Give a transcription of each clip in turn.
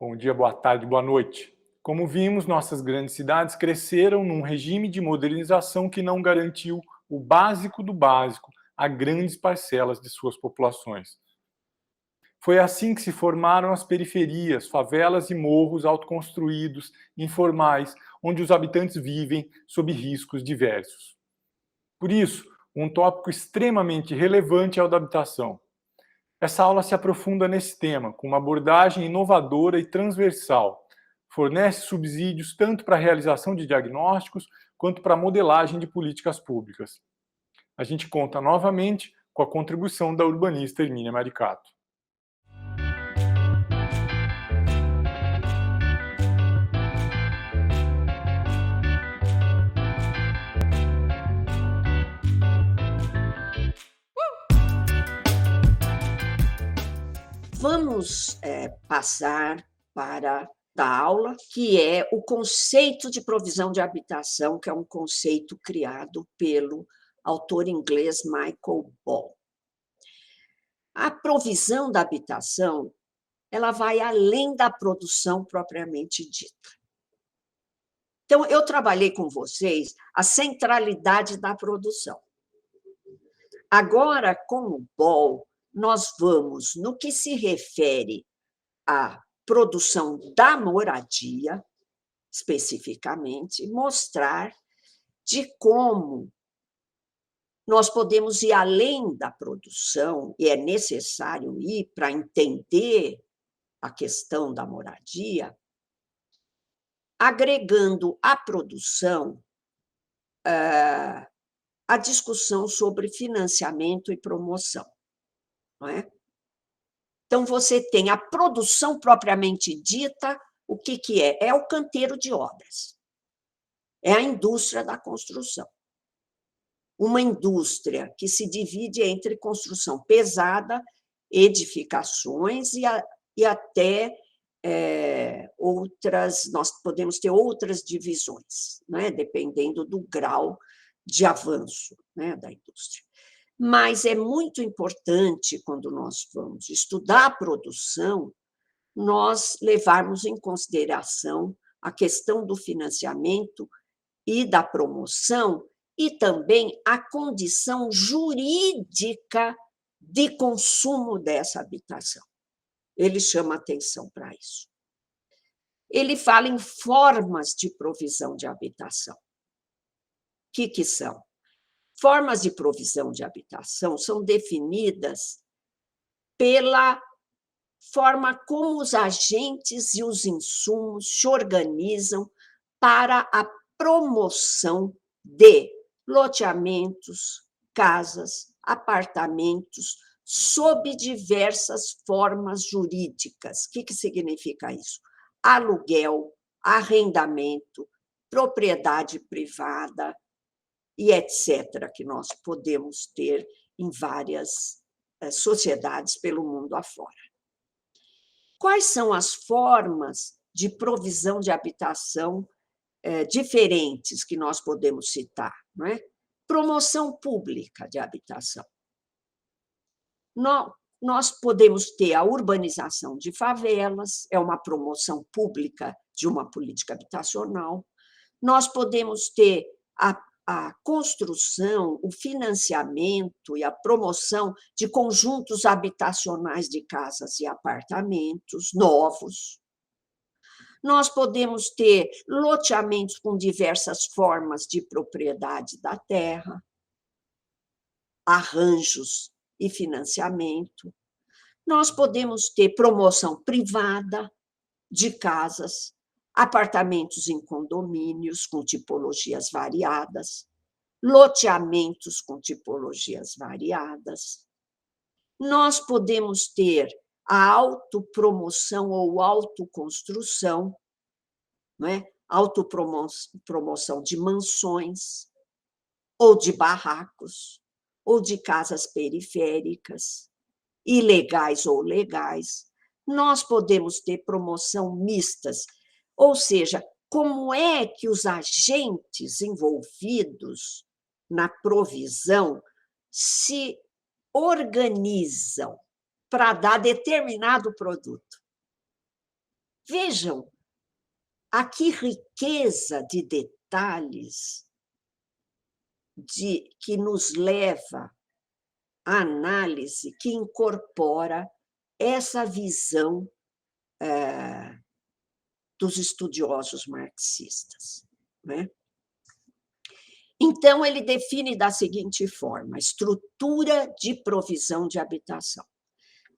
Bom dia, boa tarde, boa noite. Como vimos, nossas grandes cidades cresceram num regime de modernização que não garantiu o básico do básico a grandes parcelas de suas populações. Foi assim que se formaram as periferias, favelas e morros autoconstruídos, informais, onde os habitantes vivem sob riscos diversos. Por isso, um tópico extremamente relevante é o da habitação. Essa aula se aprofunda nesse tema, com uma abordagem inovadora e transversal. Fornece subsídios tanto para a realização de diagnósticos quanto para a modelagem de políticas públicas. A gente conta novamente com a contribuição da urbanista Hermínia Maricato. Vamos passar para da aula, que é o conceito de provisão de habitação, que é um conceito criado pelo autor inglês Michael Ball. A provisão da habitação, ela vai além da produção propriamente dita. Então, eu trabalhei com vocês a centralidade da produção. Agora, com o Ball, nós vamos, no que se refere à produção da moradia, especificamente, mostrar de como nós podemos ir além da produção, e é necessário ir para entender a questão da moradia, agregando à produção a discussão sobre financiamento e promoção, não é? Então, você tem a produção propriamente dita, o que é? É o canteiro de obras, é a indústria da construção. Uma indústria que se divide entre construção pesada, edificações e até outras, nós podemos ter outras divisões, né, dependendo do grau de avanço, né, da indústria. Mas é muito importante, quando nós vamos estudar a produção, nós levarmos em consideração a questão do financiamento e da promoção e também a condição jurídica de consumo dessa habitação. Ele chama atenção para isso. Ele fala em formas de provisão de habitação. O que são? Formas de provisão de habitação são definidas pela forma como os agentes e os insumos se organizam para a promoção de loteamentos, casas, apartamentos, sob diversas formas jurídicas. O que significa isso? Aluguel, arrendamento, propriedade privada e etc., que nós podemos ter em várias sociedades pelo mundo afora. Quais são as formas de provisão de habitação diferentes que nós podemos citar? Não é? Promoção pública de habitação. Nós podemos ter a urbanização de favelas, é uma promoção pública de uma política habitacional. Nós podemos ter a construção, o financiamento e a promoção de conjuntos habitacionais de casas e apartamentos novos. Nós podemos ter loteamentos com diversas formas de propriedade da terra, arranjos e financiamento. Nós podemos ter promoção privada de casas, apartamentos em condomínios com tipologias variadas, loteamentos com tipologias variadas. Nós podemos ter a autopromoção ou autoconstrução, não é? Autopromoção de mansões, ou de barracos, ou de casas periféricas, ilegais ou legais. Nós podemos ter promoção mistas, ou seja, como é que os agentes envolvidos na provisão se organizam para dar determinado produto. Vejam, aqui riqueza de detalhes que nos leva à análise que incorpora essa visão dos estudiosos marxistas, né? Então, ele define da seguinte forma: estrutura de provisão de habitação.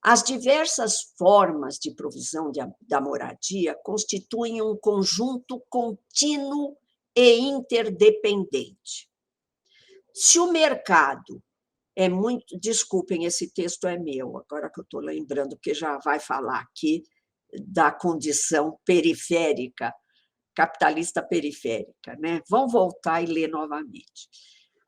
As diversas formas de provisão da moradia constituem um conjunto contínuo e interdependente. Se o mercado é muito... Desculpem, esse texto é meu, agora que eu estou lembrando, porque já vai falar aqui da condição periférica, capitalista periférica, né? Vão voltar e ler novamente.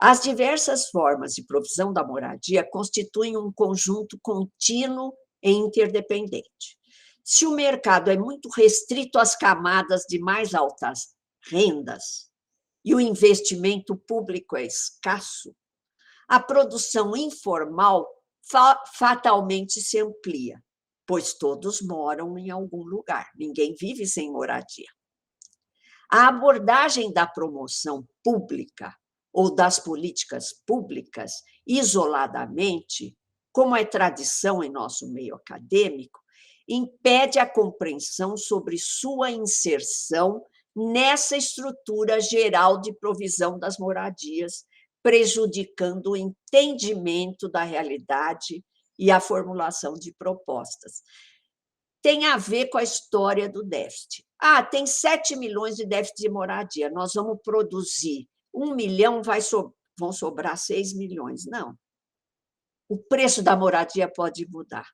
As diversas formas de provisão da moradia constituem um conjunto contínuo e interdependente. Se o mercado é muito restrito às camadas de mais altas rendas e o investimento público é escasso, a produção informal fatalmente se amplia, pois todos moram em algum lugar, ninguém vive sem moradia. A abordagem da promoção pública ou das políticas públicas, isoladamente, como é tradição em nosso meio acadêmico, impede a compreensão sobre sua inserção nessa estrutura geral de provisão das moradias, prejudicando o entendimento da realidade e a formulação de propostas. Tem a ver com a história do déficit. Tem 7 milhões de déficit de moradia, nós vamos produzir 1 milhão, vão sobrar 6 milhões. Não. O preço da moradia pode mudar.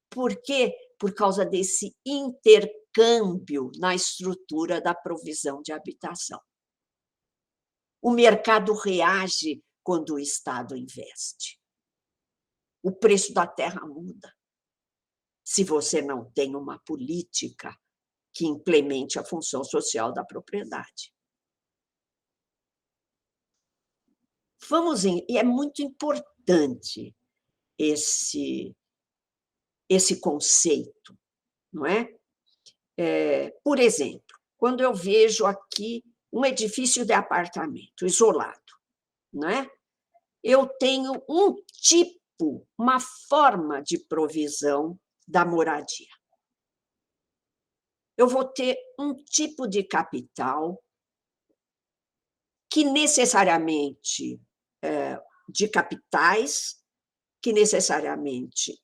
Por quê? Por causa desse intercâmbio na estrutura da provisão de habitação. O mercado reage quando o Estado investe. O preço da terra muda. Se você não tem uma política que implemente a função social da propriedade. E é muito importante esse conceito, não é? Por exemplo, quando eu vejo aqui um edifício de apartamento isolado, não é? Eu tenho um tipo, uma forma de provisão da moradia. Eu vou ter um tipo de capital que necessariamente, de capitais, que necessariamente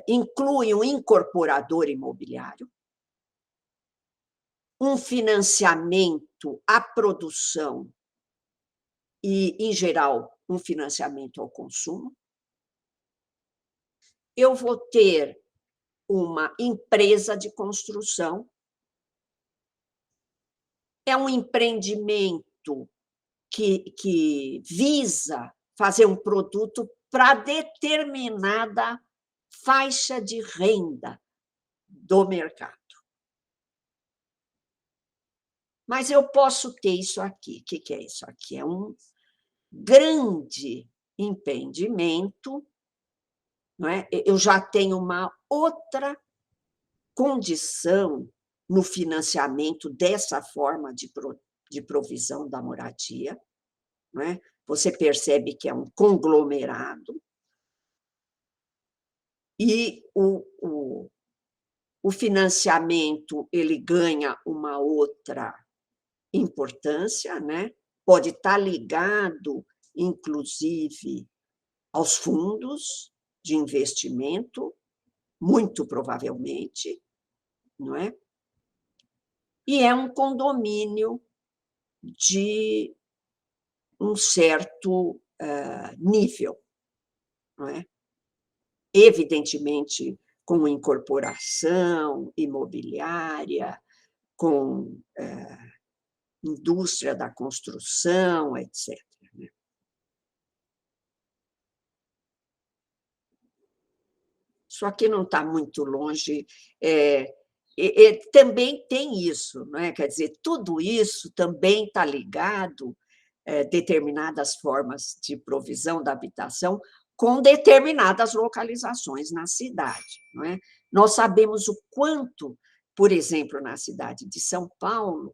inclui um incorporador imobiliário, um financiamento à produção e, em geral, um financiamento ao consumo. Eu vou ter uma empresa de construção, é um empreendimento que visa fazer um produto para determinada faixa de renda do mercado. Mas eu posso ter isso aqui. O que é isso aqui? É um grande empreendimento, não é? Eu já tenho uma outra condição no financiamento dessa forma de provisão da moradia, não é? Você percebe que é um conglomerado, e o financiamento ele ganha uma outra importância, né? Pode estar ligado, inclusive, aos fundos de investimento, muito provavelmente, não é? E é um condomínio de um certo nível, não é? Evidentemente, com incorporação imobiliária, com indústria da construção, etc. Né? Isso aqui não está muito longe. Também tem isso, não é? Quer dizer, tudo isso também está ligado a determinadas formas de provisão da habitação com determinadas localizações na cidade, não é? Nós sabemos o quanto por exemplo, na cidade de São Paulo,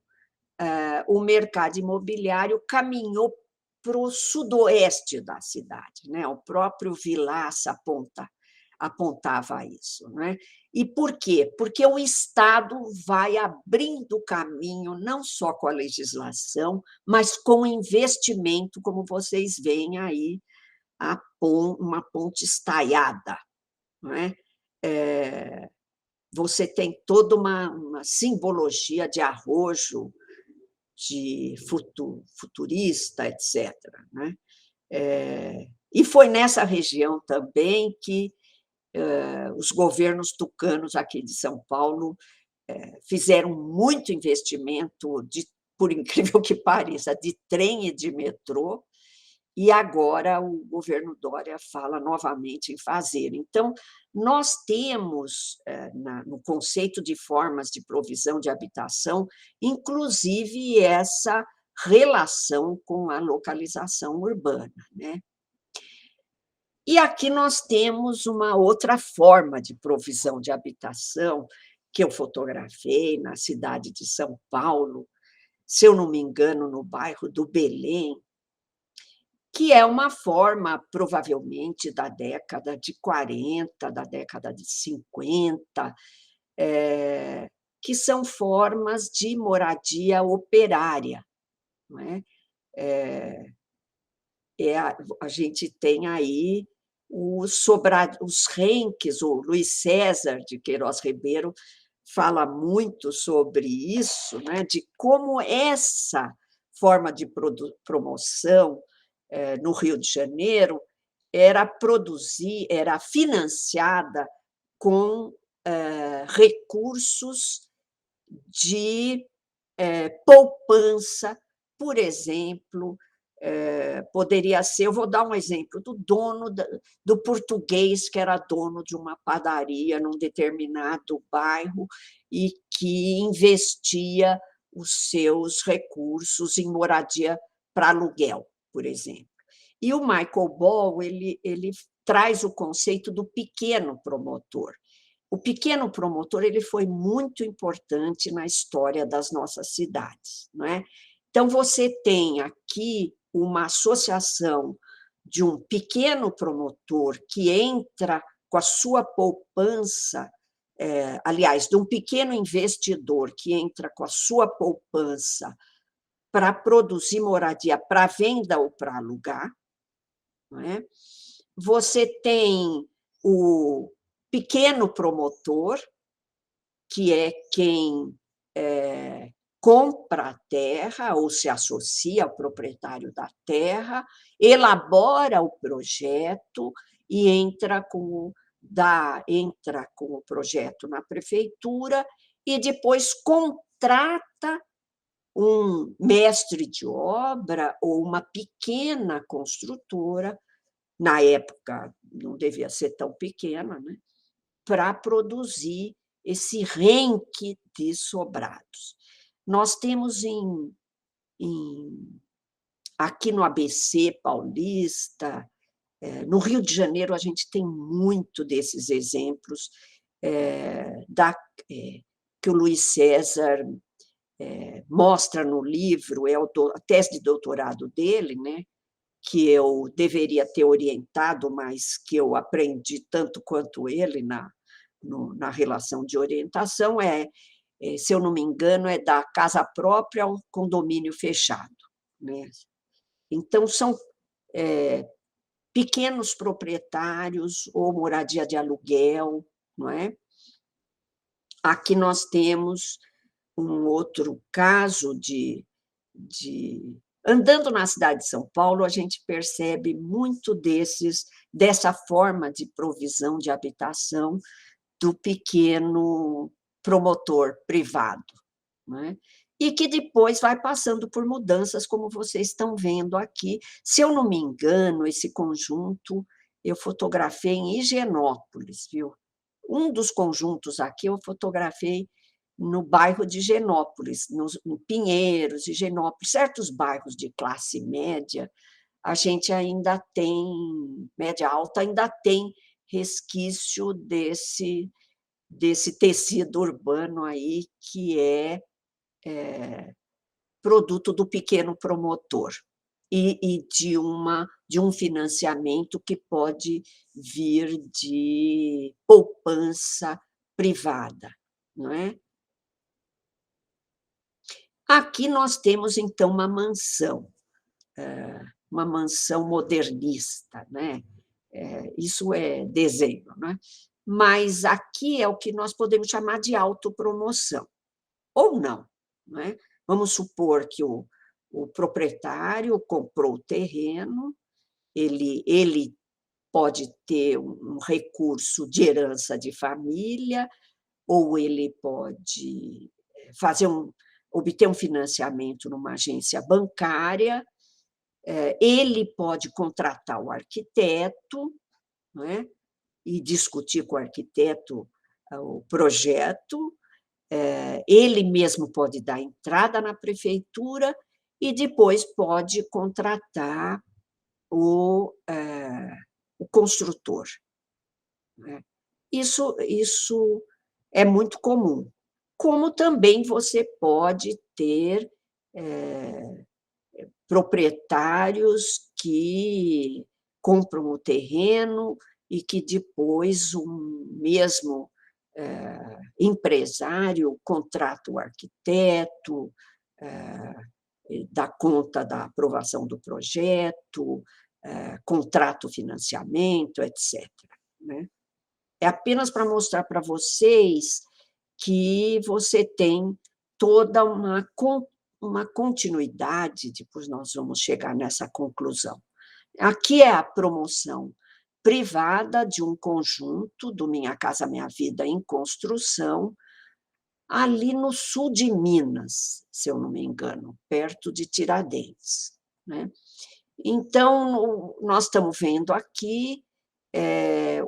o mercado imobiliário caminhou para o sudoeste da cidade, né? O próprio Vilaça apontava isso, né? E por quê? Porque o Estado vai abrindo caminho, não só com a legislação, mas com o investimento, como vocês veem aí, uma ponte estaiada, não é? Você tem toda uma simbologia de arrojo, de futurista, etc. Né? E foi nessa região também que os governos tucanos aqui de São Paulo fizeram muito investimento, por incrível que pareça, de trem e de metrô, e agora o governo Dória fala novamente em fazer. Então, nós temos, no conceito de formas de provisão de habitação, inclusive essa relação com a localização urbana, né? E aqui nós temos uma outra forma de provisão de habitação que eu fotografei na cidade de São Paulo, se eu não me engano, no bairro do Belém, que é uma forma, provavelmente, da década de 40, da década de 50, que são formas de moradia operária. Não é? A gente tem aí os Renques, o Luiz César de Queiroz Ribeiro fala muito sobre isso, né, de como essa forma de promoção no Rio de Janeiro era financiada com recursos de poupança, por exemplo, poderia ser, eu vou dar um exemplo, do português que era dono de uma padaria num determinado bairro e que investia os seus recursos em moradia para aluguel, por exemplo. E o Michael Ball ele traz o conceito do pequeno promotor. O pequeno promotor ele foi muito importante na história das nossas cidades, não é? Então, você tem aqui uma associação de um pequeno promotor que entra com a sua poupança, aliás, de um pequeno investidor que entra com a sua poupança para produzir moradia para venda ou para alugar. Não é? Você tem o pequeno promotor, que é quem compra a terra ou se associa ao proprietário da terra, elabora o projeto e entra com o projeto na prefeitura e depois contrata um mestre de obra ou uma pequena construtora, na época não devia ser tão pequena, né, para produzir esse renque de sobrados. Nós temos aqui no ABC Paulista, no Rio de Janeiro, a gente tem muito desses exemplos que o Luiz César mostra no livro, é a tese de doutorado dele, né, que eu deveria ter orientado, mas que eu aprendi tanto quanto ele na relação de orientação, se eu não me engano, é da casa própria ao condomínio fechado. Né? Então, são pequenos proprietários ou moradia de aluguel. Não é? Aqui nós temos um outro caso andando na cidade de São Paulo, a gente percebe muito dessa forma de provisão de habitação do pequeno promotor privado, né? E que depois vai passando por mudanças, como vocês estão vendo aqui. Se eu não me engano, esse conjunto eu fotografei em Higienópolis, viu? Um dos conjuntos aqui eu fotografei no bairro de Higienópolis, no Pinheiros, Higienópolis, certos bairros de classe média, a gente ainda tem, média alta, ainda tem resquício desse tecido urbano aí que é produto do pequeno promotor e de um financiamento que pode vir de poupança privada, não é? Aqui nós temos, então, uma mansão modernista, né? Isso é desenho, né? Mas aqui é o que nós podemos chamar de autopromoção, ou não, né? Vamos supor que o proprietário comprou o terreno, ele pode ter um recurso de herança de família, ou ele pode fazer obter um financiamento numa agência bancária, ele pode contratar o arquiteto, não é? E discutir com o arquiteto o projeto, ele mesmo pode dar entrada na prefeitura e depois pode contratar o construtor, né. Isso é muito comum. Como também você pode ter, proprietários que compram o terreno e que depois um mesmo, empresário contrata o arquiteto, dá conta da aprovação do projeto, contrata o financiamento, etcétera, né. É apenas para mostrar para vocês que você tem toda uma continuidade, depois nós vamos chegar nessa conclusão. Aqui é a promoção privada de um conjunto do Minha Casa Minha Vida em construção, ali no sul de Minas, se eu não me engano, perto de Tiradentes, né. Então, nós estamos vendo aqui,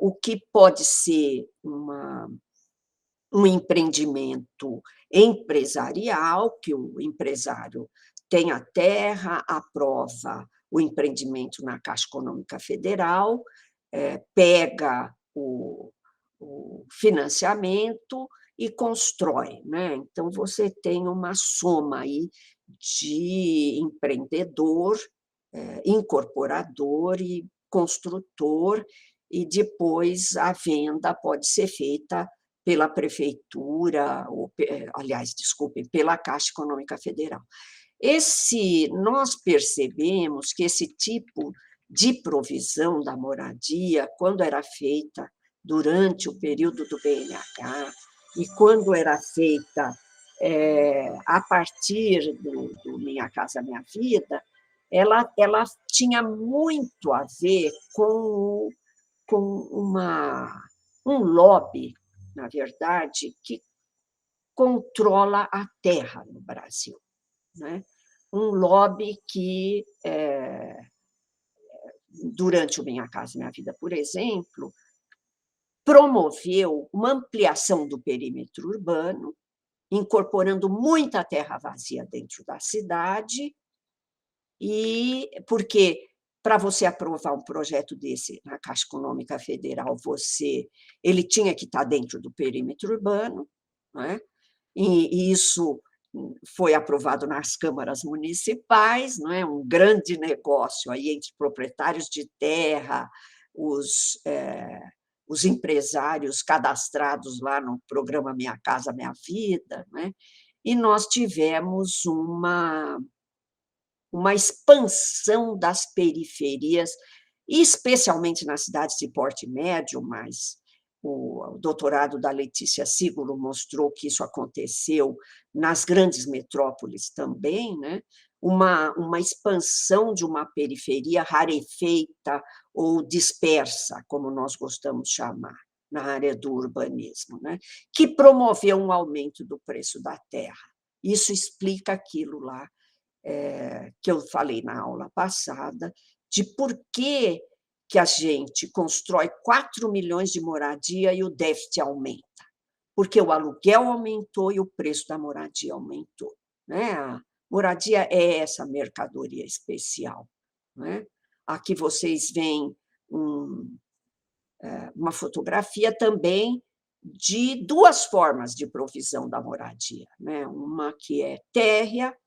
o que pode ser um empreendimento empresarial, que o empresário tem a terra, aprova o empreendimento na Caixa Econômica Federal, pega o financiamento e constrói, né. Então você tem uma soma aí de empreendedor, incorporador e construtor, e depois a venda pode ser feita pela prefeitura ou aliás, desculpem, pela Caixa Econômica Federal. Nós percebemos que esse tipo de provisão da moradia, quando era feita durante o período do BNH e quando era feita, a partir do Minha Casa Minha Vida, ela tinha muito a ver com um lobby, na verdade, que controla a terra no Brasil, né. Um lobby que, durante o Minha Casa Minha Vida, por exemplo, promoveu uma ampliação do perímetro urbano, incorporando muita terra vazia dentro da cidade, e porque para você aprovar um projeto desse na Caixa Econômica Federal, ele tinha que estar dentro do perímetro urbano, não é? E isso foi aprovado nas câmaras municipais, não é? Um grande negócio aí entre proprietários de terra, os empresários cadastrados lá no programa Minha Casa Minha Vida, não é? E nós tivemos uma expansão das periferias, especialmente nas cidades de porte médio, mas o doutorado da Letícia Sigolo mostrou que isso aconteceu nas grandes metrópoles também, né? Uma expansão de uma periferia rarefeita ou dispersa, como nós gostamos de chamar, na área do urbanismo, né? Que promoveu um aumento do preço da terra. Isso explica aquilo lá que eu falei na aula passada, de por que a gente constrói 4 milhões de moradia e o déficit aumenta. Porque o aluguel aumentou e o preço da moradia aumentou, né. A moradia é essa mercadoria especial, né. Aqui vocês veem uma fotografia também de duas formas de provisão da moradia, né? Uma que é térrea,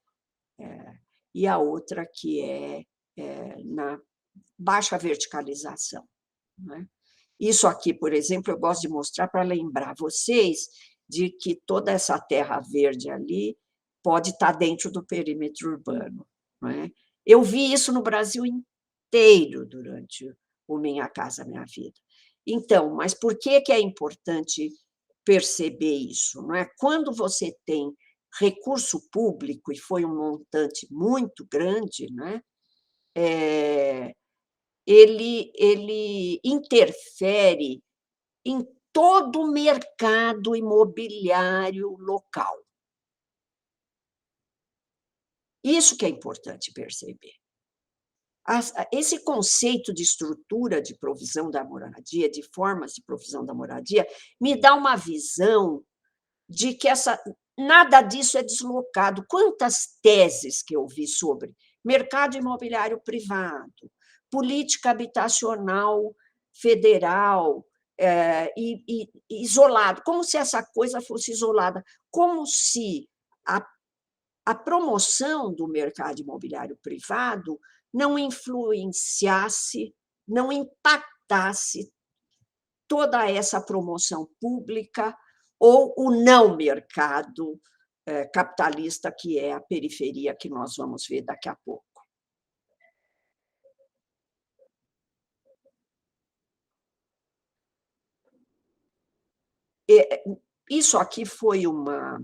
e a outra que é na baixa verticalização, né? Isso aqui, por exemplo, eu gosto de mostrar para lembrar vocês de que toda essa terra verde ali pode estar dentro do perímetro urbano, não é? Eu vi isso no Brasil inteiro durante o Minha Casa Minha Vida. Então, mas por que que é importante perceber isso, não é? Quando você tem recurso público, e foi um montante muito grande, né, ele interfere em todo o mercado imobiliário local. Isso que é importante perceber. Esse conceito de estrutura de provisão da moradia, de formas de provisão da moradia, me dá uma visão de que nada disso é deslocado. Quantas teses que eu vi sobre mercado imobiliário privado, política habitacional federal, isolado, como se essa coisa fosse isolada, como se a promoção do mercado imobiliário privado não influenciasse, não impactasse toda essa promoção pública ou o não mercado capitalista, que é a periferia, que nós vamos ver daqui a pouco. Isso aqui foi uma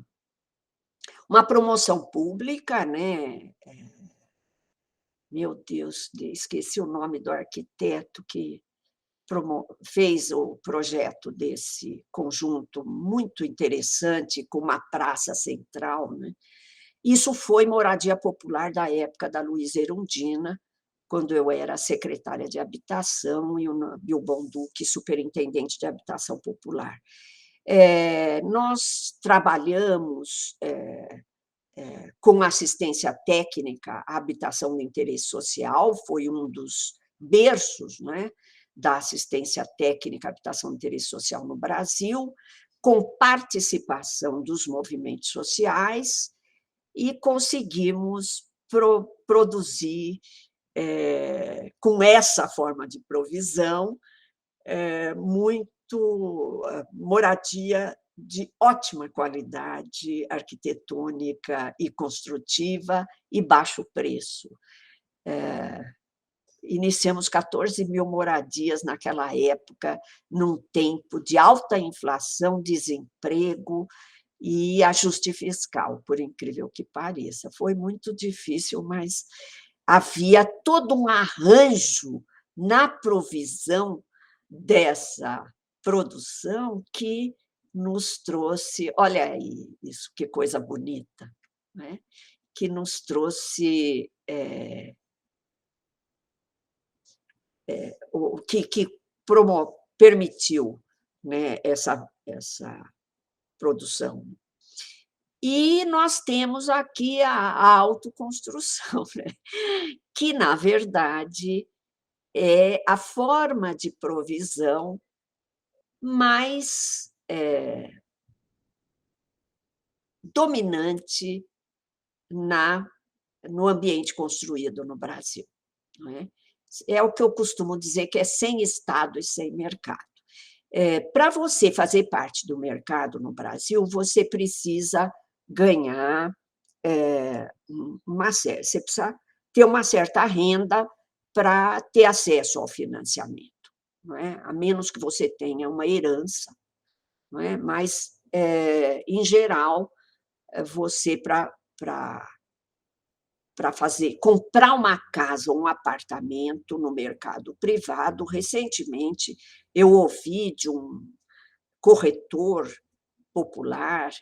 promoção pública, né? Meu Deus, esqueci o nome do arquiteto que fez o projeto desse conjunto muito interessante, com uma praça central, né? Isso foi moradia popular da época da Luísa Erundina, quando eu era secretária de habitação e o Bilbon Duque, superintendente de habitação popular. Nós trabalhamos com assistência técnica à habitação de interesse social, foi um dos berços, né, da assistência técnica à habitação de interesse social no Brasil, com participação dos movimentos sociais, e conseguimos produzir, com essa forma de provisão, moradia de ótima qualidade arquitetônica e construtiva e baixo preço. Iniciamos 14.000 moradias naquela época, num tempo de alta inflação, desemprego e ajuste fiscal, por incrível que pareça. Foi muito difícil, mas havia todo um arranjo na provisão dessa produção que nos trouxe, olha aí, isso, que coisa bonita, né? Que nos trouxe, o que permitiu, né, essa produção. E nós temos aqui a autoconstrução, né? Que, na verdade, é a forma de provisão mais dominante no ambiente construído no Brasil, não é? É o que eu costumo dizer, que é sem Estado e sem mercado. Para você fazer parte do mercado no Brasil, você precisa ganhar você precisa ter uma certa renda para ter acesso ao financiamento, não é? A menos que você tenha uma herança, não é? Mas, em geral, você, para comprar uma casa ou um apartamento no mercado privado, recentemente eu ouvi de um corretor popular,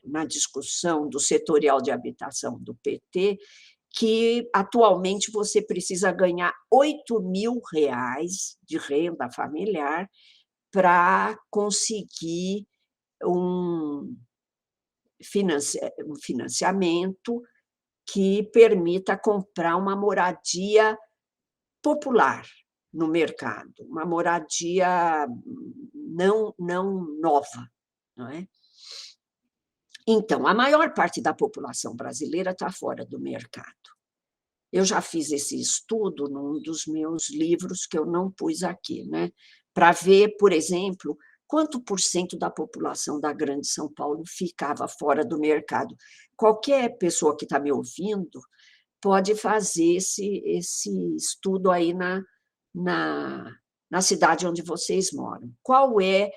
na discussão do setorial de habitação do PT, que atualmente você precisa ganhar R$ 8.000 de renda familiar para conseguir um financiamento que permita comprar uma moradia popular no mercado, uma moradia não nova, não é? Então, a maior parte da população brasileira está fora do mercado. Eu já fiz esse estudo num dos meus livros, que eu não pus aqui, né? Para ver, por exemplo, quanto por cento da população da Grande São Paulo ficava fora do mercado. Qualquer pessoa que está me ouvindo pode fazer esse estudo aí na cidade onde vocês moram. Qual é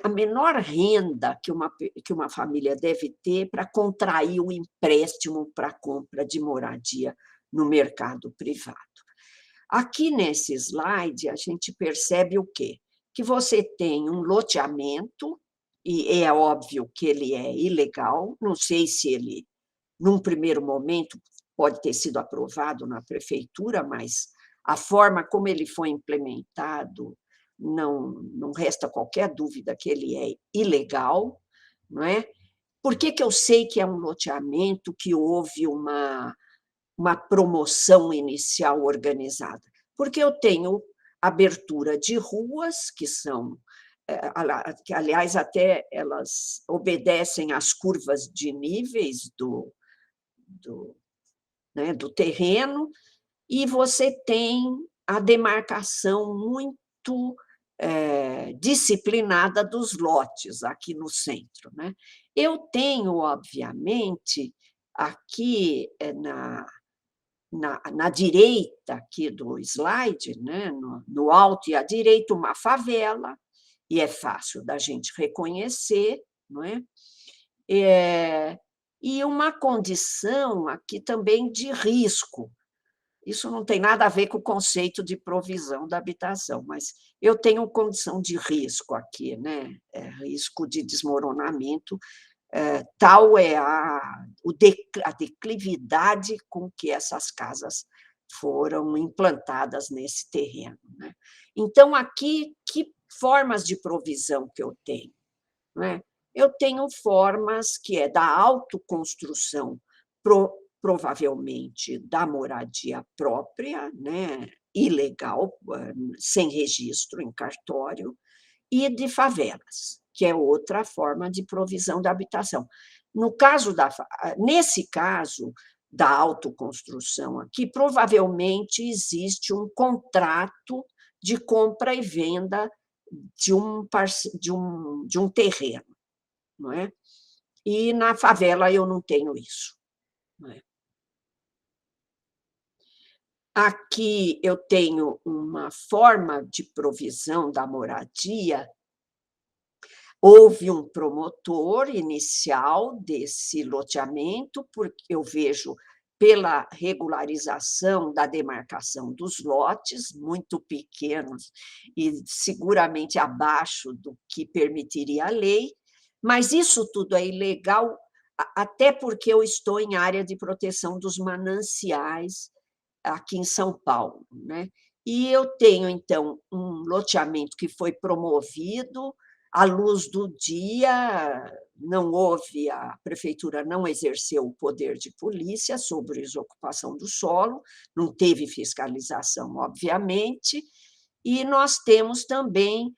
a menor renda que uma família deve ter para contrair um empréstimo para compra de moradia no mercado privado? Aqui nesse slide, a gente percebe o quê? Que você tem um loteamento, e é óbvio que ele é ilegal, não sei se ele, num primeiro momento, pode ter sido aprovado na prefeitura, mas a forma como ele foi implementado, não resta qualquer dúvida que ele é ilegal, não é? Por que eu sei que é um loteamento, que houve uma promoção inicial organizada? Porque eu tenho abertura de ruas, que são, que, aliás, até elas obedecem às curvas de níveis do terreno, e você tem a demarcação muito disciplinada dos lotes aqui no centro, né? Eu tenho, obviamente, aqui na direita aqui do slide, né, no alto e à direita, uma favela, e é fácil da gente reconhecer, não é? E uma condição aqui também de risco. Isso não tem nada a ver com o conceito de provisão da habitação, mas eu tenho condição de risco aqui, né? Risco de desmoronamento, tal é a declividade com que essas casas foram implantadas nesse terreno, né? Então, aqui, que formas de provisão que eu tenho, né? Eu tenho formas que é da autoconstrução, provavelmente da moradia própria, né, ilegal, sem registro em cartório, e de favelas, que é outra forma de provisão da habitação. Nesse caso da autoconstrução aqui, provavelmente existe um contrato de compra e venda de um terreno, não é? E na favela eu não tenho isso, não é? Aqui eu tenho uma forma de provisão da moradia. Houve um promotor inicial desse loteamento, porque eu vejo pela regularização da demarcação dos lotes, muito pequenos e seguramente abaixo do que permitiria a lei, mas isso tudo é ilegal, até porque eu estou em área de proteção dos mananciais aqui em São Paulo, né? E eu tenho, então, um loteamento que foi promovido à luz do dia, não houve, a prefeitura não exerceu o poder de polícia sobre a desocupação do solo, não teve fiscalização, obviamente, e nós temos também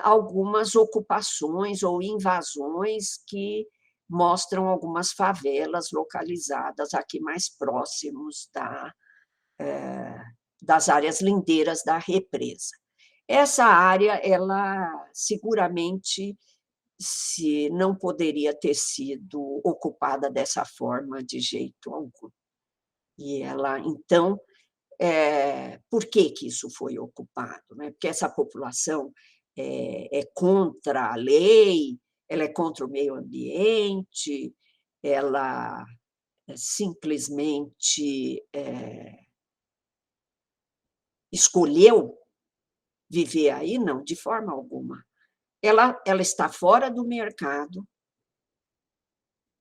algumas ocupações ou invasões que mostram algumas favelas localizadas aqui mais próximos das áreas lindeiras da represa. Essa área, ela seguramente não poderia ter sido ocupada dessa forma de jeito algum. E ela, então, por que isso foi ocupado, né? Porque essa população é contra a lei, ela é contra o meio ambiente, ela simplesmente escolheu viver aí? Não, de forma alguma. Ela está fora do mercado.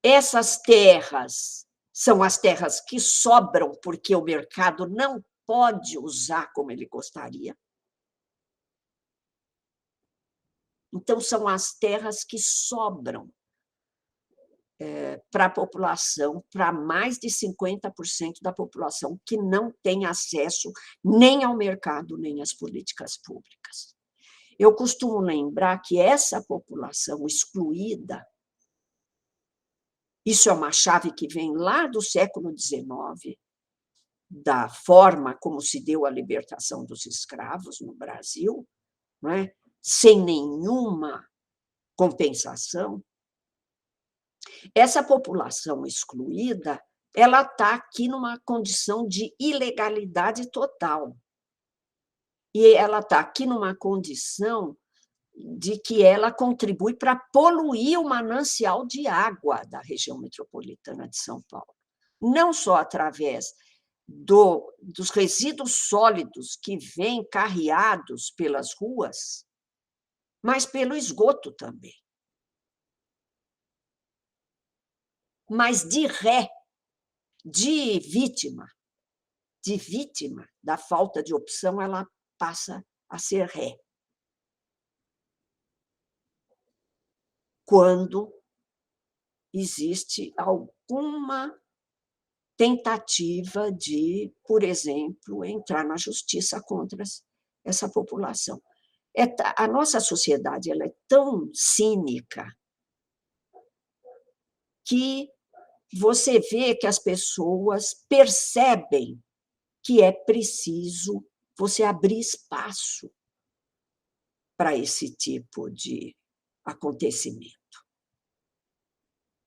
Essas terras são as terras que sobram porque o mercado não pode usar como ele gostaria. Então, são as terras que sobram para a população, para mais de 50% da população que não tem acesso nem ao mercado, nem às políticas públicas. Eu costumo lembrar que essa população excluída, isso é uma chave que vem lá do século XIX, da forma como se deu a libertação dos escravos no Brasil, não é? Sem nenhuma compensação. Essa população excluída, ela está aqui numa condição de ilegalidade total. E ela está aqui numa condição de que ela contribui para poluir o manancial de água da região metropolitana de São Paulo. Não só através dos resíduos sólidos que vêm carreados pelas ruas, mas pelo esgoto também. Mas de ré, de vítima da falta de opção, ela passa a ser ré. Quando existe alguma tentativa de, por exemplo, entrar na justiça contra essa população. A nossa sociedade ela é tão cínica que você vê que as pessoas percebem que é preciso você abrir espaço para esse tipo de acontecimento.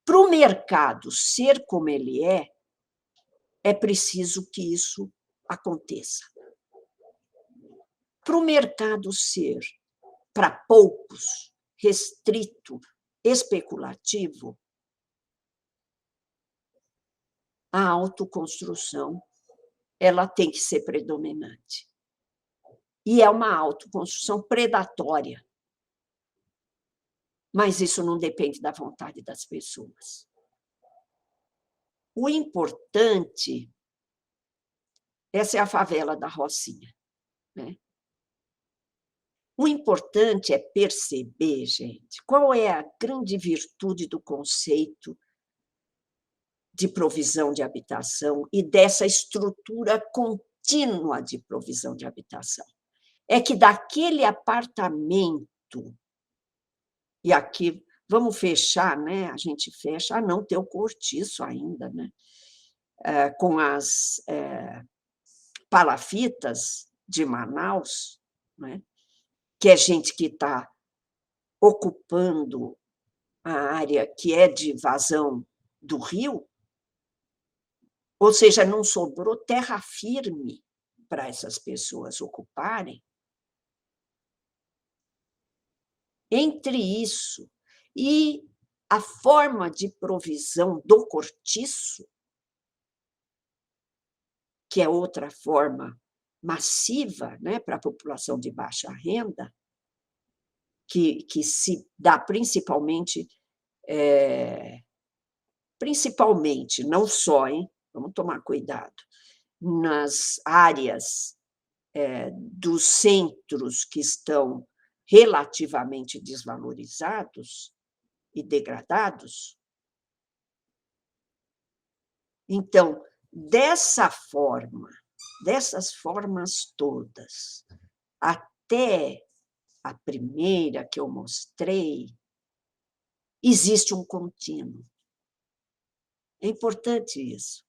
Para o mercado ser como ele é preciso que isso aconteça. Para o mercado ser, para poucos, restrito, especulativo, a autoconstrução ela tem que ser predominante. E é uma autoconstrução predatória. Mas isso não depende da vontade das pessoas. O importante, essa é a favela da Rocinha, né? O importante é perceber, gente, qual é a grande virtude do conceito de provisão de habitação e dessa estrutura contínua de provisão de habitação. É que daquele apartamento, e aqui vamos fechar, né? A gente fecha, não, tem o cortiço ainda, né? Com as palafitas de Manaus, né? Que é gente que está ocupando a área que é de vazão do rio, ou seja, não sobrou terra firme para essas pessoas ocuparem. Entre isso e a forma de provisão do cortiço, que é outra forma massiva, né, para a população de baixa renda, que se dá principalmente, não só, hein? Vamos tomar cuidado, nas áreas dos centros que estão relativamente desvalorizados e degradados. Então, dessas formas todas, até a primeira que eu mostrei, existe um contínuo. É importante isso.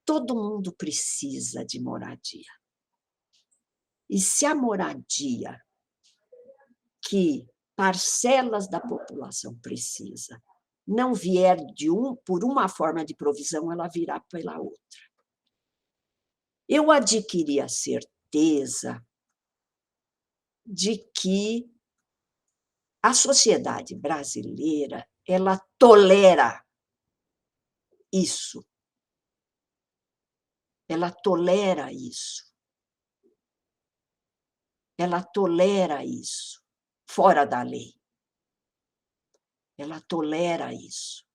Todo mundo precisa de moradia. E se a moradia que parcelas da população precisa não vier por uma forma de provisão, ela virá pela outra. Eu adquiri a certeza de que a sociedade brasileira ela tolera isso. Ela tolera isso. Ela tolera isso, fora da lei. Ela tolera isso.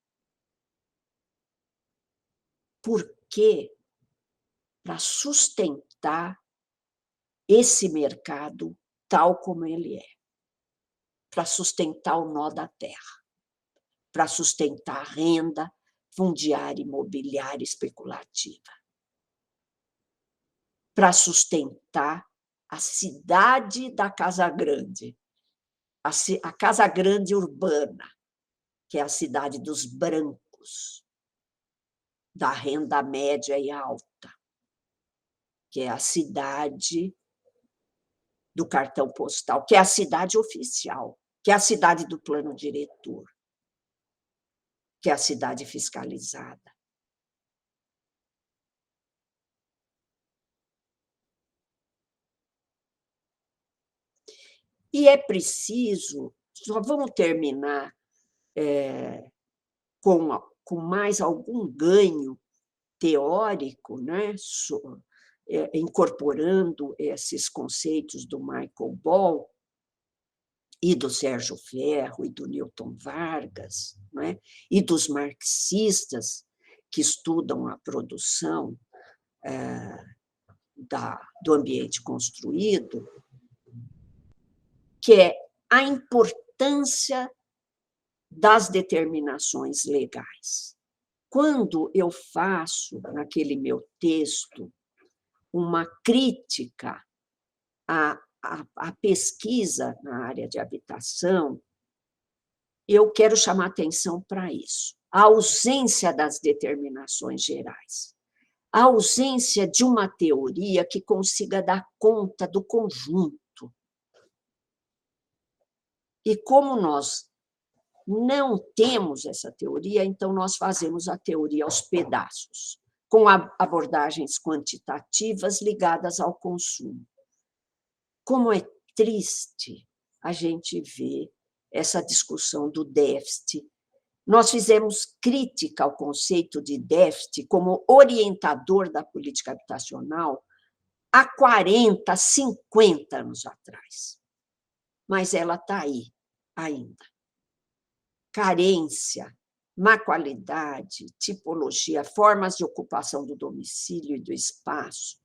Porque para sustentar esse mercado tal como ele é, para sustentar o nó da terra, para sustentar a renda fundiária, imobiliária, especulativa, para sustentar a cidade da Casa Grande, a Casa Grande urbana, que é a cidade dos brancos, da renda média e alta, que é a cidade do cartão postal, que é a cidade oficial, que é a cidade do plano diretor, que é a cidade fiscalizada. E é preciso, só vamos terminar com mais algum ganho teórico, né, incorporando esses conceitos do Michael Ball e do Sérgio Ferro e do Newton Vargas, né, e dos marxistas que estudam a produção do ambiente construído, que é a importância das determinações legais. Quando eu faço, naquele meu texto, uma crítica à pesquisa na área de habitação, eu quero chamar atenção para isso. A ausência das determinações gerais, a ausência de uma teoria que consiga dar conta do conjunto. E como nós não temos essa teoria, então nós fazemos a teoria aos pedaços, com abordagens quantitativas ligadas ao consumo. Como é triste a gente ver essa discussão do déficit. Nós fizemos crítica ao conceito de déficit como orientador da política habitacional há 40, 50 anos atrás. Mas ela está aí ainda. Carência, má qualidade, tipologia, formas de ocupação do domicílio e do espaço,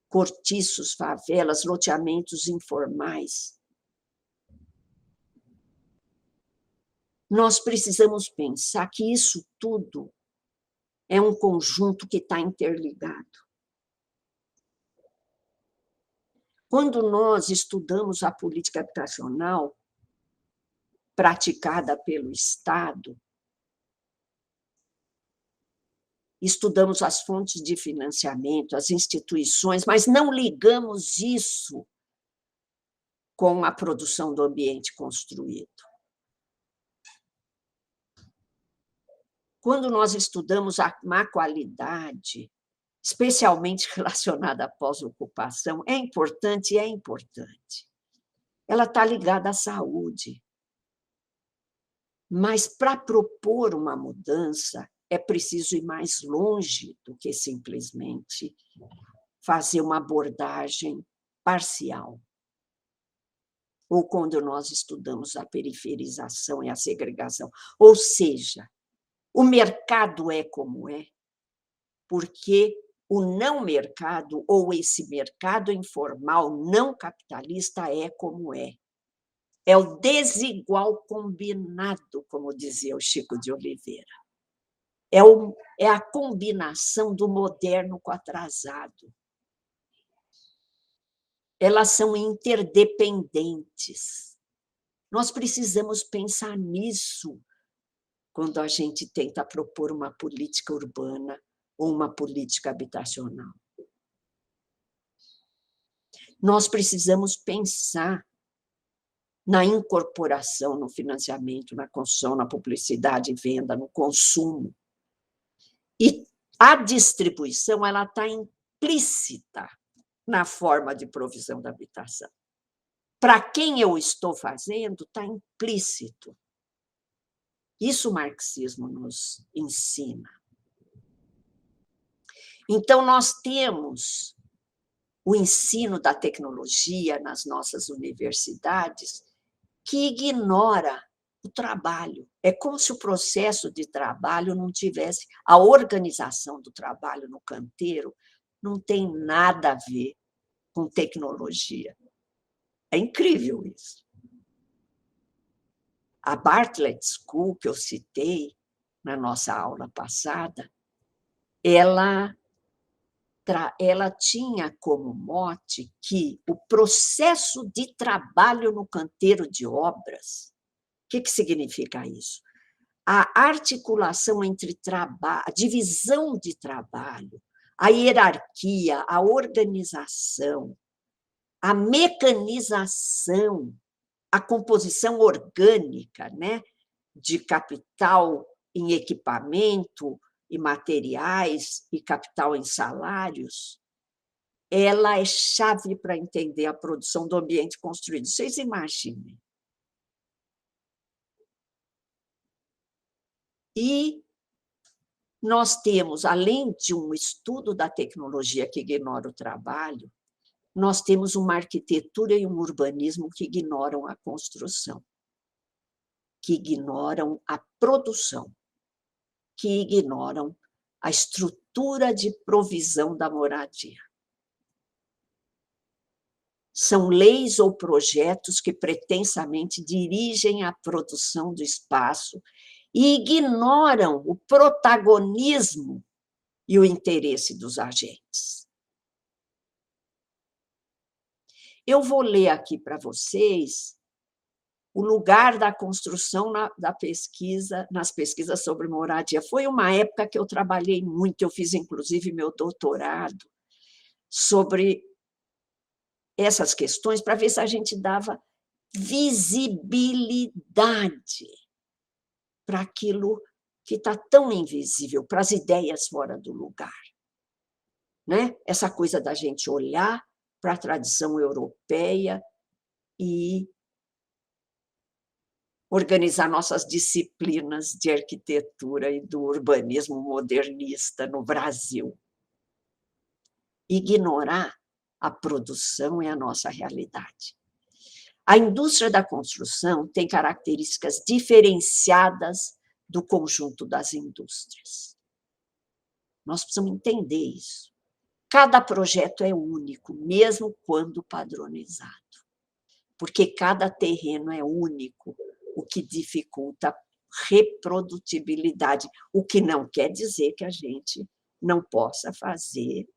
cortiços, favelas, loteamentos informais. Nós precisamos pensar que isso tudo é um conjunto que está interligado. Quando nós estudamos a política habitacional praticada pelo Estado, estudamos as fontes de financiamento, as instituições, mas não ligamos isso com a produção do ambiente construído. Quando nós estudamos a má qualidade, especialmente relacionada à pós-ocupação, é importante. Ela está ligada à saúde. Mas, para propor uma mudança, é preciso ir mais longe do que simplesmente fazer uma abordagem parcial. Ou quando nós estudamos a periferização e a segregação. Ou seja, o mercado é como é, porque o não mercado, ou esse mercado informal não capitalista, é como é. É o desigual combinado, como dizia o Chico de Oliveira. É a combinação do moderno com o atrasado. Elas são interdependentes. Nós precisamos pensar nisso quando a gente tenta propor uma política urbana ou uma política habitacional. Nós precisamos pensar na incorporação, no financiamento, na construção, na publicidade e venda, no consumo. E a distribuição ela está implícita na forma de provisão da habitação. Para quem eu estou fazendo, está implícito. Isso o marxismo nos ensina. Então, nós temos o ensino da tecnologia nas nossas universidades que ignora o trabalho. É como se o processo de trabalho não tivesse... A organização do trabalho no canteiro não tem nada a ver com tecnologia. É incrível isso. A Bartlett School, que eu citei na nossa aula passada, ela ela tinha como mote que o processo de trabalho no canteiro de obras, o que significa isso? A articulação entre trabalho, a divisão de trabalho, a hierarquia, a organização, a mecanização, a composição orgânica, né, de capital em equipamento e materiais e capital em salários, ela é chave para entender a produção do ambiente construído. Vocês imaginem. E nós temos, além de um estudo da tecnologia que ignora o trabalho, nós temos uma arquitetura e um urbanismo que ignoram a construção, que ignoram a produção, que ignoram a estrutura de provisão da moradia. São leis ou projetos que pretensamente dirigem a produção do espaço e ignoram o protagonismo e o interesse dos agentes. Eu vou ler aqui para vocês o lugar da construção nas pesquisas sobre moradia. Foi uma época que eu trabalhei muito, eu fiz inclusive meu doutorado sobre essas questões para ver se a gente dava visibilidade para aquilo que está tão invisível, para as ideias fora do lugar. Né? Essa coisa da gente olhar para a tradição europeia e organizar nossas disciplinas de arquitetura e do urbanismo modernista no Brasil. Ignorar a produção é a nossa realidade. A indústria da construção tem características diferenciadas do conjunto das indústrias. Nós precisamos entender isso. Cada projeto é único, mesmo quando padronizado, porque cada terreno é único, o que dificulta a reprodutibilidade, o que não quer dizer que a gente não possa fazer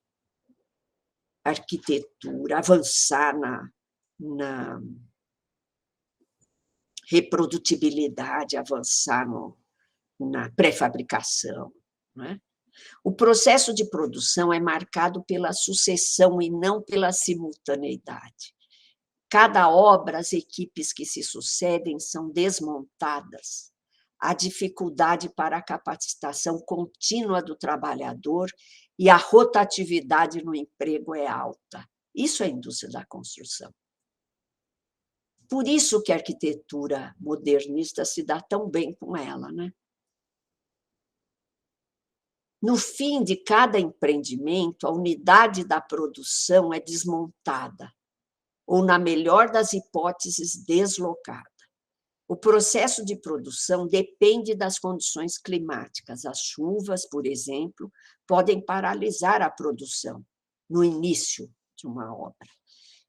arquitetura, avançar na reprodutibilidade, avançar na pré-fabricação. Não é? O processo de produção é marcado pela sucessão e não pela simultaneidade. Cada obra, as equipes que se sucedem são desmontadas. Há dificuldade para a capacitação contínua do trabalhador e a rotatividade no emprego é alta. Isso é a indústria da construção. Por isso que a arquitetura modernista se dá tão bem com ela, né? No fim de cada empreendimento, a unidade da produção é desmontada, ou, na melhor das hipóteses, deslocada. O processo de produção depende das condições climáticas. As chuvas, por exemplo, podem paralisar a produção no início de uma obra.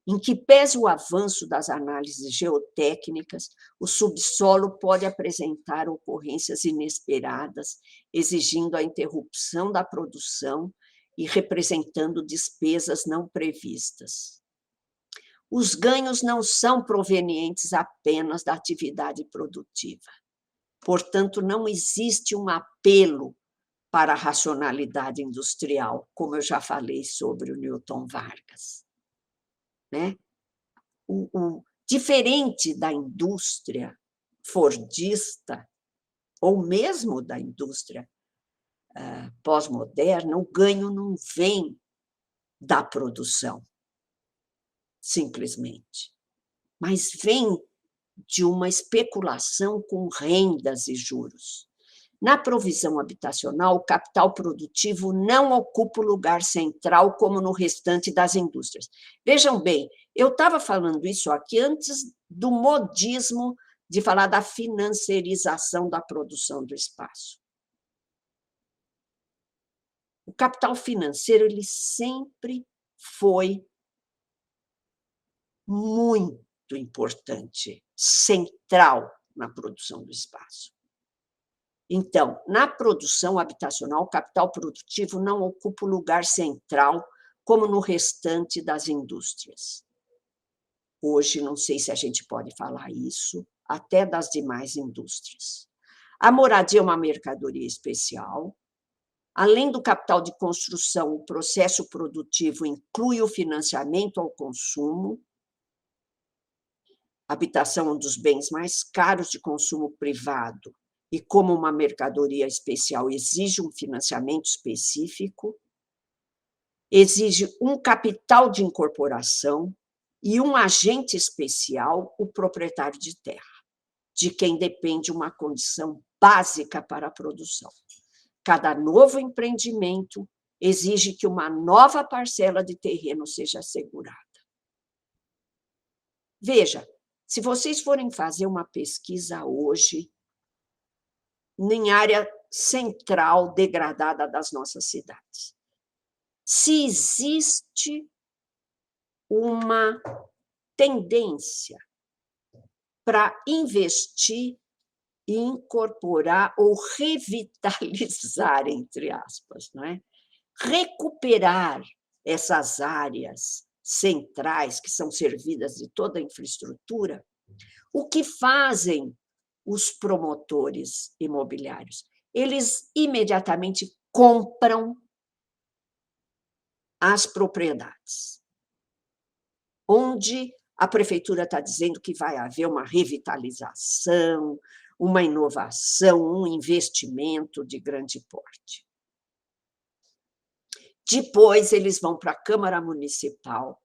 Em que pese o avanço das análises geotécnicas, o subsolo pode apresentar ocorrências inesperadas, exigindo a interrupção da produção e representando despesas não previstas. Os ganhos não são provenientes apenas da atividade produtiva. Portanto, não existe um apelo para a racionalidade industrial, como eu já falei sobre o Newton Vargas. Né? Diferente da indústria fordista, ou mesmo da indústria pós-moderna, o ganho não vem da produção, simplesmente, mas vem de uma especulação com rendas e juros. Na provisão habitacional, o capital produtivo não ocupa o lugar central como no restante das indústrias. Vejam bem, eu estava falando isso aqui antes do modismo de falar da financiarização da produção do espaço. O capital financeiro ele sempre foi muito importante, central na produção do espaço. Então, na produção habitacional, o capital produtivo não ocupa o lugar central, como no restante das indústrias. Hoje, não sei se a gente pode falar isso, até das demais indústrias. A moradia é uma mercadoria especial. Além do capital de construção, o processo produtivo inclui o financiamento ao consumo. A habitação é um dos bens mais caros de consumo privado e, como uma mercadoria especial, exige um financiamento específico, exige um capital de incorporação e um agente especial, o proprietário de terra, de quem depende uma condição básica para a produção. Cada novo empreendimento exige que uma nova parcela de terreno seja assegurada. Veja, se vocês forem fazer uma pesquisa hoje, em área central degradada das nossas cidades, se existe uma tendência para investir e incorporar ou revitalizar, entre aspas, não é? Recuperar essas áreas centrais que são servidas de toda a infraestrutura, o que fazem os promotores imobiliários? Eles imediatamente compram as propriedades, onde a prefeitura está dizendo que vai haver uma revitalização, uma inovação, um investimento de grande porte. Depois, eles vão para a Câmara Municipal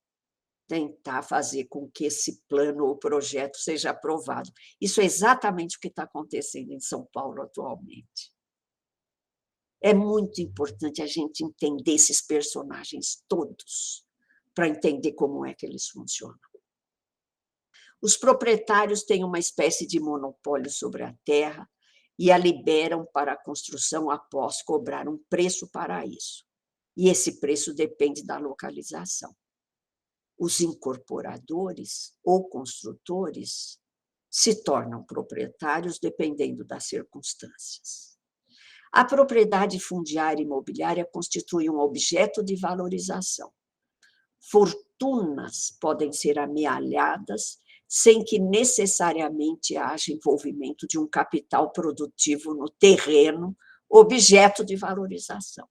tentar fazer com que esse plano ou projeto seja aprovado. Isso é exatamente o que está acontecendo em São Paulo atualmente. É muito importante a gente entender esses personagens todos, para entender como é que eles funcionam. Os proprietários têm uma espécie de monopólio sobre a terra e a liberam para a construção após cobrar um preço para isso. E esse preço depende da localização. Os incorporadores ou construtores se tornam proprietários dependendo das circunstâncias. A propriedade fundiária imobiliária constitui um objeto de valorização. Fortunas podem ser amealhadas sem que necessariamente haja envolvimento de um capital produtivo no terreno, objeto de valorização.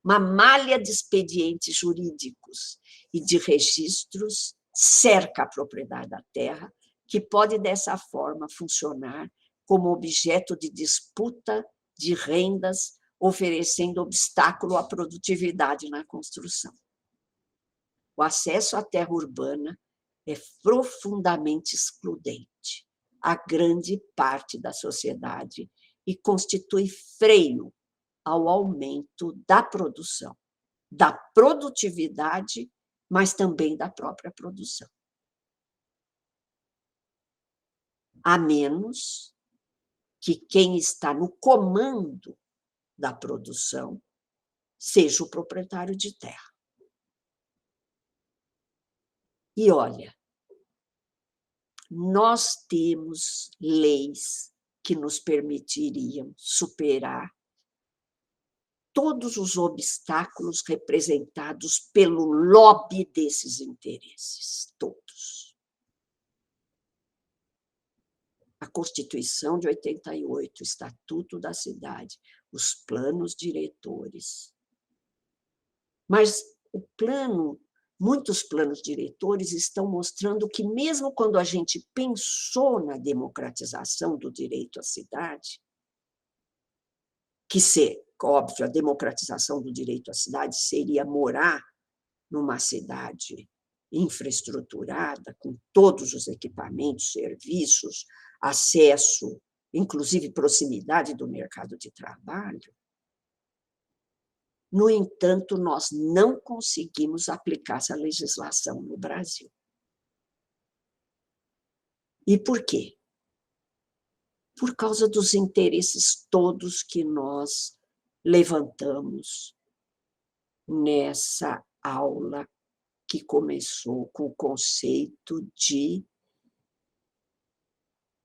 Uma malha de expedientes jurídicos e de registros cerca a propriedade da terra, que pode, dessa forma, funcionar como objeto de disputa de rendas, oferecendo obstáculo à produtividade na construção. O acesso à terra urbana é profundamente excludente a grande parte da sociedade e constitui freio ao aumento da produção, da produtividade, mas também da própria produção. A menos que quem está no comando da produção seja o proprietário de terra. E olha, nós temos leis que nos permitiriam superar todos os obstáculos representados pelo lobby desses interesses, todos. A Constituição de 88, o Estatuto da Cidade, os planos diretores. Mas muitos planos diretores estão mostrando que, mesmo quando a gente pensou na democratização do direito à cidade, óbvio, a democratização do direito à cidade seria morar numa cidade infraestruturada, com todos os equipamentos, serviços, acesso, inclusive proximidade do mercado de trabalho. No entanto, nós não conseguimos aplicar essa legislação no Brasil. E por quê? Por causa dos interesses todos que nós levantamos nessa aula que começou com o conceito de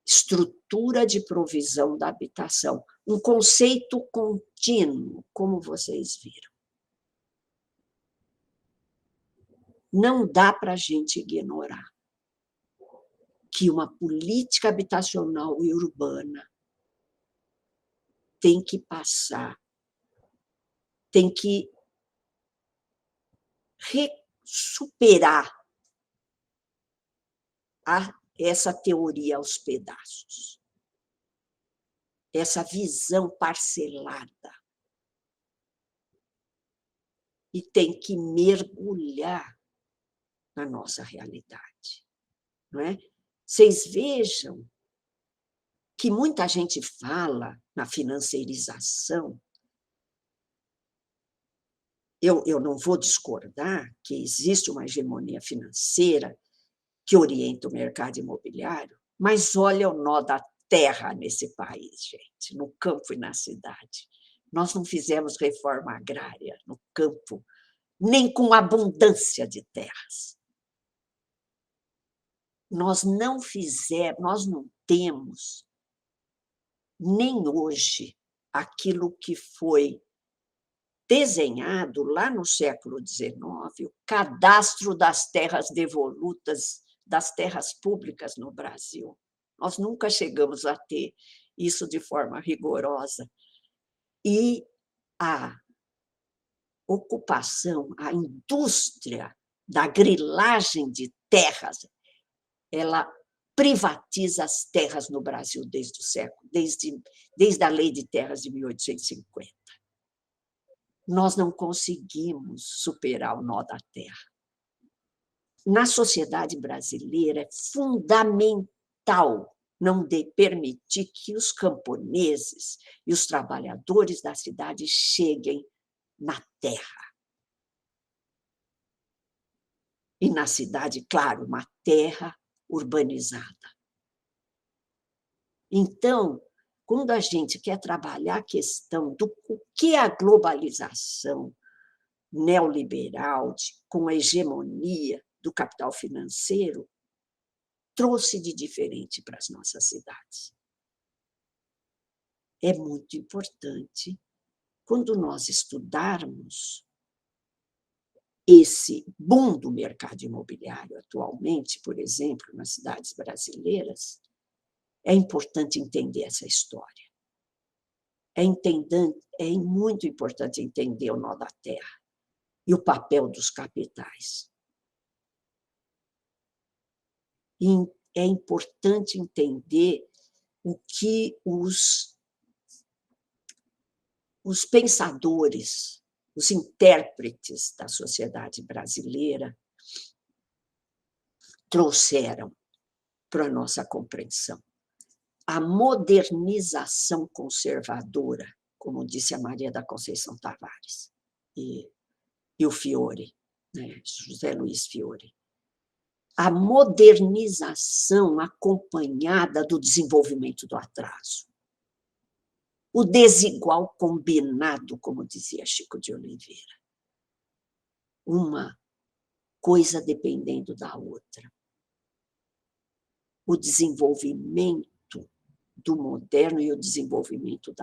estrutura de provisão da habitação, um conceito contínuo, como vocês viram. Não dá para a gente ignorar que uma política habitacional e urbana tem que passar, tem que superar essa teoria aos pedaços, essa visão parcelada. E tem que mergulhar na nossa realidade, não é? Vocês vejam que muita gente fala na financeirização. Eu não vou discordar que existe uma hegemonia financeira que orienta o mercado imobiliário, mas olha o nó da terra nesse país, gente, no campo e na cidade. Nós não fizemos reforma agrária no campo, nem com abundância de terras. Nós não temos, nem hoje, aquilo que foi desenhado lá no século XIX, o cadastro das terras devolutas, das terras públicas no Brasil. Nós nunca chegamos a ter isso de forma rigorosa. E a ocupação, a indústria da grilagem de terras, ela privatiza as terras no Brasil desde a Lei de Terras de 1850. Nós não conseguimos superar o nó da terra. Na sociedade brasileira, é fundamental não permitir que os camponeses e os trabalhadores da cidade cheguem na terra. E na cidade, claro, uma terra urbanizada. Então, quando a gente quer trabalhar a questão do que a globalização neoliberal, com a hegemonia do capital financeiro, trouxe de diferente para as nossas cidades. É muito importante, quando nós estudarmos esse boom do mercado imobiliário atualmente, por exemplo, nas cidades brasileiras, é importante entender essa história. É muito importante entender o nó da terra e o papel dos capitais. E é importante entender o que os pensadores, os intérpretes da sociedade brasileira trouxeram para a nossa compreensão. A modernização conservadora, como disse a Maria da Conceição Tavares e o Fiore, né, José Luiz Fiore. A modernização acompanhada do desenvolvimento do atraso. O desigual combinado, como dizia Chico de Oliveira. Uma coisa dependendo da outra. O desenvolvimento do moderno e o desenvolvimento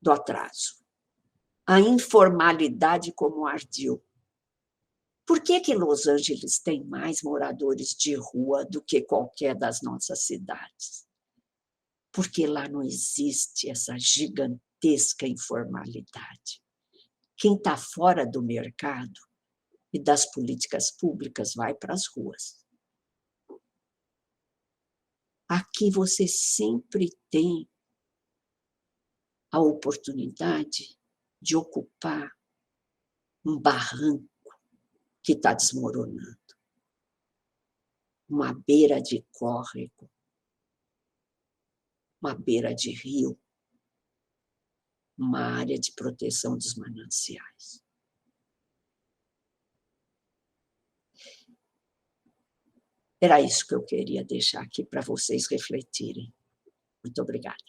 do atraso. A informalidade como ardil. Por que Los Angeles tem mais moradores de rua do que qualquer das nossas cidades? Porque lá não existe essa gigantesca informalidade. Quem está fora do mercado e das políticas públicas vai para as ruas. Aqui você sempre tem a oportunidade de ocupar um barranco que está desmoronando, uma beira de córrego, uma beira de rio, uma área de proteção dos mananciais. Era isso que eu queria deixar aqui para vocês refletirem. Muito obrigada.